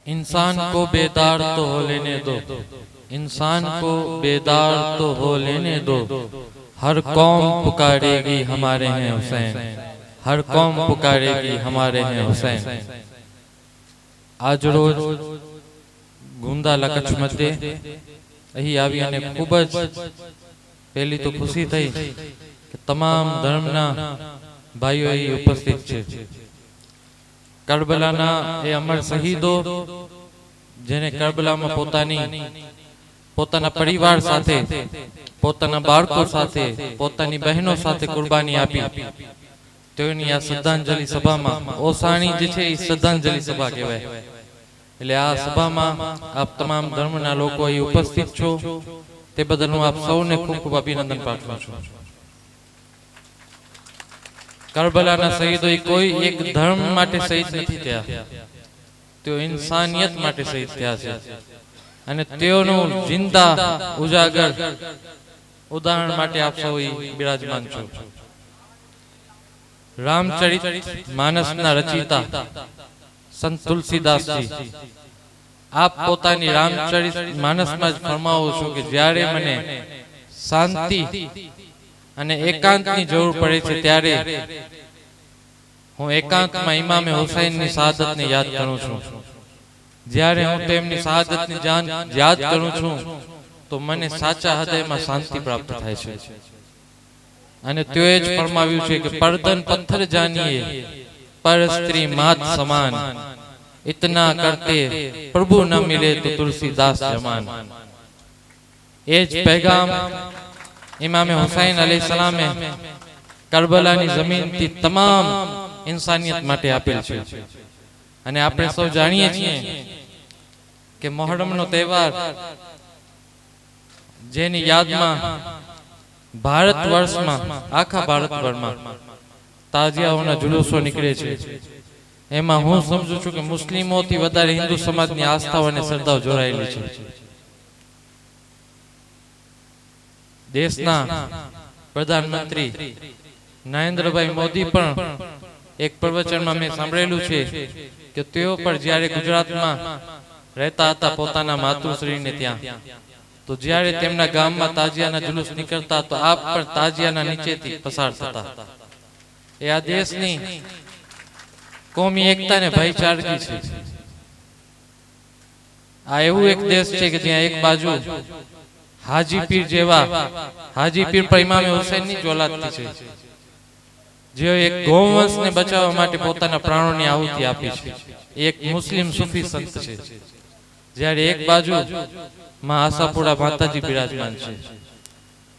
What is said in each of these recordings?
इंसान को बेदार तो हो लेने दो, इंसान को बेदार तो हो लेने दो, हर कौम पुकारेगी हमारे हैं हुसैन, हर कौम पुकारेगी हमारे हैं हुसैन। आज रोज ગુંદાલા કચ્છ મધ્યે અહીં આવી અને ખૂબ જ પહેલી તો ખુશી થઈ કે તમામ ધર્મના ભાઈઓ અહીં ઉપસ્થિત છે। કરબલાના એ અમર શહીદો જેને કરબલામાં પોતાના પરિવાર સાથે, પોતાના બાળકો સાથે, પોતાની બહેનો સાથે કુરબાની આપી, તેઓની આ શ્રદ્ધાંજલિ સભામાં ઓસાણી જે છે એ શ્રદ્ધાંજલિ સભા કહેવાય। એટલે આ સભામાં આપ તમામ ધર્મના લોકો અહીં ઉપસ્થિત છો તે બદલ હું આપ સૌને ખૂબ ખૂબ અભિનંદન પાઠવું છું। કરબલાના શહીદો કોઈ એક ધર્મ માટે શહીદ નથી થયા, તેઓ ઇન્સાનિયત માટે શહીદ થયા છે અને તેઓનું જિંદા ઉજાગર ઉદાહરણ માટે આપ સૌ બિરાજમાન છો। રામચરિત માનસના રચિતા સંત તુલસીદાસ જી આપ પોતાની રામચરિત માનસમાં જ ફરમાવો છો કે જ્યારે મને શાંતિ અને એકાંતની જરૂર પડે છે ત્યારે હું એકાંતમાં ઇમામે હુસૈનની શહાદતને યાદ કરું છું। જ્યારે હું તેમની શહાદતને યાદ કરું છું તો મને સાચા હૃદયમાં શાંતિ પ્રાપ્ત થાય છે। અને તેઓએ જ ફરમાવ્યું છે કે પરદન પથ્થર જાનીએ पर स्त्री मात समान, इतना करते प्रभु न मिले तो तुलसीदास जमान। एज पैगाम इमाम हुसैन अलैहिस्सलामे करबलानी जमीन थी तमाम इंसानियत माटे आपेल छे। अने आपणे सौ जाणीए छीए के मोहर्रमनो तहेवार जेनी यादमां भारत वर्षमां आखा भारतभरमां તાજિયાઓના જુલુસો નીકળે છે। એમાં હું સમજુ છું કે મુસ્લિમોથી વધારે હિન્દુ સમાજની આસ્થાઓ અને શ્રદ્ધાઓ જોડાયેલી છે। દેશના પ્રધાનમંત્રી નરેન્દ્રભાઈ મોદી પણ એક પ્રવચનમાં મેં સાંભળેલું છે કે તેઓ પણ જ્યારે ગુજરાતમાં રહેતા હતા પોતાના માતૃશ્રીને ત્યાં, તો જ્યારે તેમના ગામમાં તાજિયાના જુલુસ નીકળતા તો આપ પણ તાજિયાના નીચેથી પસાર થતા। એ આ દેશની કોમી એકતા ને ભાઈચારગી છે। આ એવું એક દેશ છે કે જ્યાં એક બાજુ હાજી પીર જેવા, હાજી પીર પર ઇમામે હુસૈનની જ ઓલાદથી છે, જેઓ એક ગૌવંશને બચાવવા માટે પોતાના પ્રાણોની આહુતિ આપી છે। એક મુસ્લિમ સૂફી સંત છે, જ્યારે એક બાજુ માં આશાપુરા માતાજી બિરાજમાન છે।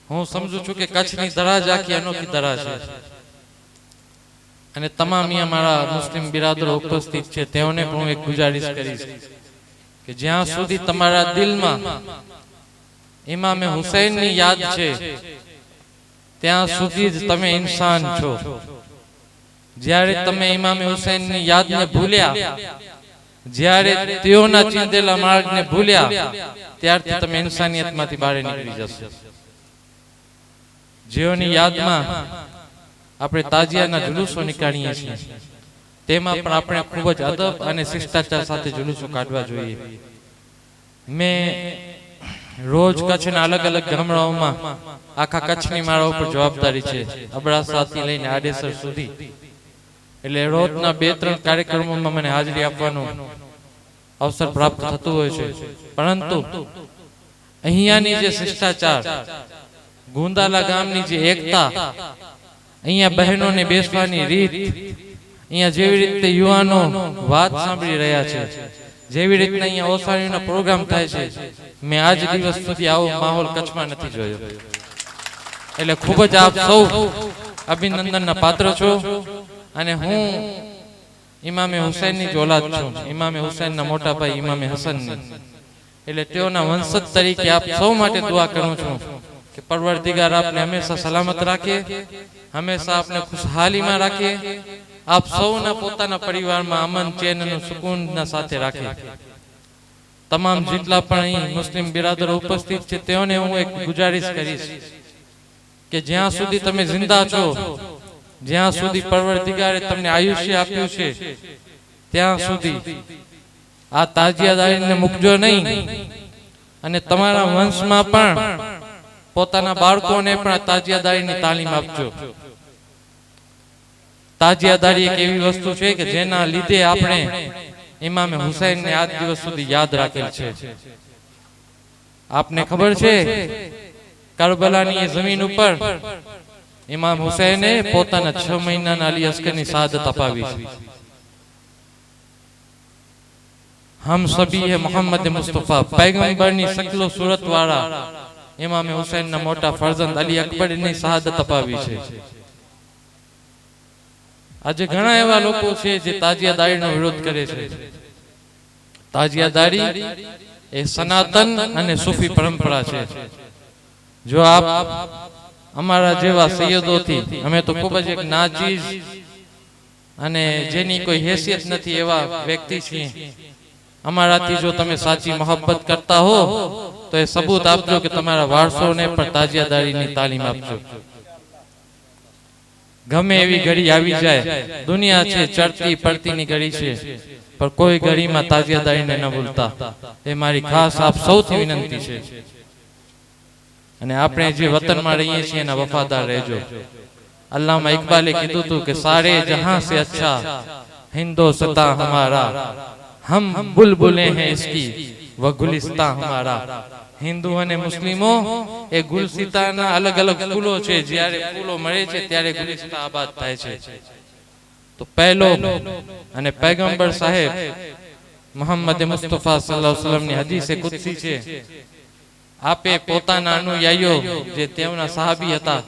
હું સમજુ છું કે કચ્છની ધરા જ આખી અનોખી ધરા છે અને તમામ અહીંયા મારા મુસ્લિમ બિરાદરો ઉપસ્થિત છે તેઓને પણ હું એક ગુજારિશ કરીશ કે જ્યાં સુધી તમારા દિલમાં ઇમામે હુસૈનની યાદ છે ત્યાં સુધી જ તમે ઇન્સાન છો। જ્યારે તમે ઇમામે હુસૈનની યાદને ભૂલ્યા, જ્યારે તેઓના ચીંધેલા માર્ગને ભૂલ્યા, ત્યારથી તમે ઇન્સાનિયતમાંથી બહાર નીકળી જશો। જેઓની યાદમાં આપણે તાજિયાના જુલુસો નીકાળીએ છીએ તેમાં પણ આપણે ખૂબ જ અદબ અને શિષ્ટાચાર સાથે જુલુસો કાઢવા જોઈએ। મેં રોજ કચ્છના અલગ અલગ ગામડાઓમાં આખા કચ્છની મારા ઉપર જવાબદારી છે, અબડાસાથી લઈને આડેસર સુધી। એટલે રોજના 2-3 કાર્યક્રમોમાં મને હાજરી આપવાનો અવસર પ્રાપ્ત થતું હોય છે, પરંતુ અહીંયાની જે શિષ્ટાચાર, ગુંદાલા ગામની જે એકતા, અહીંયા બહેનોને બેસવાની રીત, અહીંયા જેવી રીતે યુવાનો વાત સાંભળી રહ્યા છે, જેવી રીતના અહીંયા ઓસાણીનો પ્રોગ્રામ થાય છે, મેં આજ દિવસ સુધી આવો માહોલ કચ્છમાં નથી જોયો। એટલે ખૂબ જ આપ સૌ અભિનંદનના પાત્ર છો। અને હું ઇમામે હુસૈનની જ ઓલાદ છું, ઇમામે હુસૈનના મોટા ભાઈ ઇમામે હસનની। એટલે તેઓના વંશજ તરીકે આપ સૌ માટે દુઆ કરું છું કે પરવરદિગાર આપને હંમેશા સલામત રાખે, હંમેશા આપને ખુશહાલીમાં રાખે, આપ સૌના પોતાના પરિવારમાં અમન, ચેન અને સુકૂનના સાથે રાખે। તમામ જેટલા પણ અહીં મુસ્લિમ બિરાદરો ઉપસ્થિત છે તેઓને હું એક ગુજારિશ કરીશ કે જ્યાં સુધી તમે જિંદા છો, જ્યાં સુધી પરવરદિગારે તમને આયુષ્ય આપ્યું છે, ત્યાં સુધી આ તાજિયાદારીને મૂકજો નહીં અને તમારા વંશમાં પણ પોતાના બાળકોને પણ તાજિયાદારીની તાલીમ આપજો. તાજિયાદારી એક એવી વસ્તુ છે કે જેના લીધે આપણે ઇમામ હુસૈનને આજ દિવસ સુધી યાદ રાખેલ છે. આપને ખબર છે કરબલાની જમીન ઉપર ઇમામ હુસૈને પોતાના 6 મહિનાના અલી અસ્કરની શહાદત અપાવી છે. हम सभी है मोहम्मद मुस्तफा पैगंबरनी शकलो सूरत वाला इमाम हुसैन ना मोटा फर्जंद अली अकबर ની શહાદત અપાવી છે. આજે ઘણા એવા લોકો છે જે તાજિયાદારીનો વિરોધ કરે છે. તાજિયાદારી એ સનાતન અને સૂફી પરંપરા છે. જો આપ અમારા જેવા સૈયદોથી અમે તો ખૂબ જ એક નાચીજ અને જેની કોઈ હેસિયત નથી એવા વ્યક્તિ છીએ, અમારાથી જો તમે સાચી મોહબ્બત કરતા હો તો એ સબૂત આપજો કે તમારા વારસોને પણ તાજિયાદારીની તાલીમ આપજો. ગમે એવી ઘડી આવી જાય, દુનિયા છે ચડતી પડતીની ઘડી છે, પણ કોઈ ઘડીમાં તાજિયાદારીને ન ભૂલતા. એ મારી ખાસ આપ સૌથી વિનંતી છે. અને આપણે જે વતનમાં રહીએ છીએ એના વફાદાર રહેજો. અલ્લામા ઇકબાલે કીધું હતું કે સારે જહાં સે અચ્છા હિન્દોસ્तां હમારા, हम बुलबुले हैं इसकी वह गुलिस्तां हमारा. हिंदू અને મુસ્લિમો એ ગુલસિતાના અલગ અલગ ફૂલો છે. જ્યારે ફૂલો મળે છે ત્યારે ગુલિસ્તા આબાદ થાય છે. તો પહેલો અને પૈગંબર સાહેબ મોહમ્મદ મુસ્તફા સલ્લલ્લાહુ અલૈહિ વસલ્લમ ની હદીસે કુદસી છે. આપે પોતાના અનુયાયીઓ જે તેમના સહાબી હતા,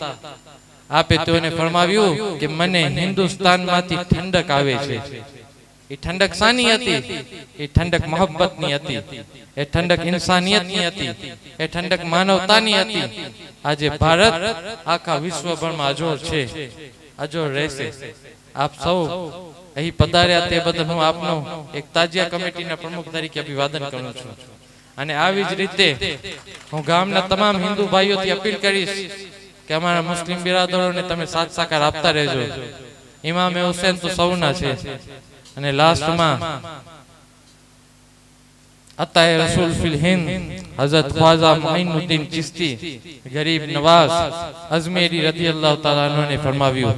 આપે તેઓને ફરમાવ્યું કે મને હિન્દુસ્તાનમાંથી ઠંડક આવે છે. એ ઠંડક સાની હતી? એ ઠંડક મોહબ્બતની હતી. એ ઠંડક ઇન્સાનિયતની હતી. એ ઠંડક માનવતાની હતી. આજે ભારત આખા વિશ્વભરમાં અજોડ છે, અજોડ રહેશે. આપ સૌ અહીં પધાર્યા તે બદલ હું આપનો એક તાજિયા કમિટીના પ્રમુખ તરીકે અભિવાદન કરું છું. અને આવી જ રીતે હું ગામના તમામ હિન્દુ ભાઈઓથી અપીલ કરીશ કે અમારા મુસ્લિમ બિરાદરોને તમે સાથ સહકાર આપતા રહેજો. ઇમામ હુસૈન તો સૌના છે. અને લાસ્ટમાં અતાએ રસૂલ ફિલ હિન્દ હઝરત ખ્વાજા મોઇનુદ્દીન ચિશ્તી ગરીબ નવાઝ અજમેરી રદિયલ્લાહુ તાલા અન્હુ ને ફરમાવ્યું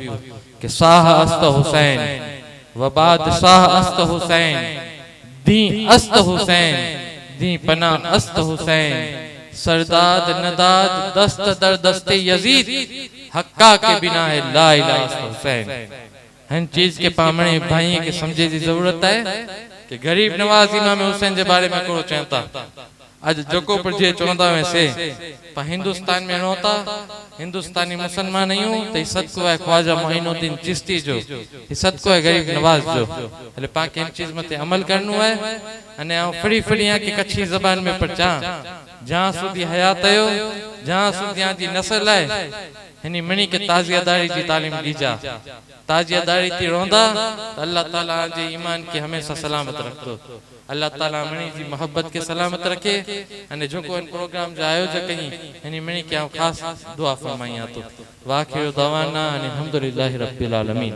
કે શાહ અસ્ત હુસૈન વ બાદશાહ અસ્ત હુસૈન દી અસ્ત હુસૈન दी पना अस्त हुसैन सरदाद नदाद दस्त दर दस्ते यजीद हक्का के बिना है ला इलाहा अस्त हुसैन. हर चीज के पामणे भाई के समझे की जरूरत है कि गरीब नवाज इमाम हुसैन के बारे में को चाहता. आज जको पर जे चौंदा में से पर हिंदुस्तान में होता, हिंदुस्तानी मुसलमान नहीं हूं तो सदको है ख्वाजा मोइनुद्दीन चिश्ती जो, सदको है गरीब नवाज जो. એટલે પાકે એમ ચીજ મતે અમલ કરનું હે. અને આ ફરી ફરી આ કે કચ્છી જબાન में પ્રચા જ્યાં સુધી હયાત આયો, જ્યાં સુધી આજી નસલ આય એની મણી કે તાજિયાદારી જી તાલીમ દીજા. તાજિયાદારી થી રોંદા અલ્લાહ તાલા જે ઈમાન કે હંમેશા સલામત રખતો. अल्लाह ताला मणि जी मोहब्बत के सलामत रखे. અને જો કોઈ પ્રોગ્રામ જે આયોજક અહીં એની મણી કે ખાસ દુઆ ફરમાઈ. તો વાખિર દવાના અને અલ્હમ્દુલિલ્લાહ રબ્બિલ આલમીન.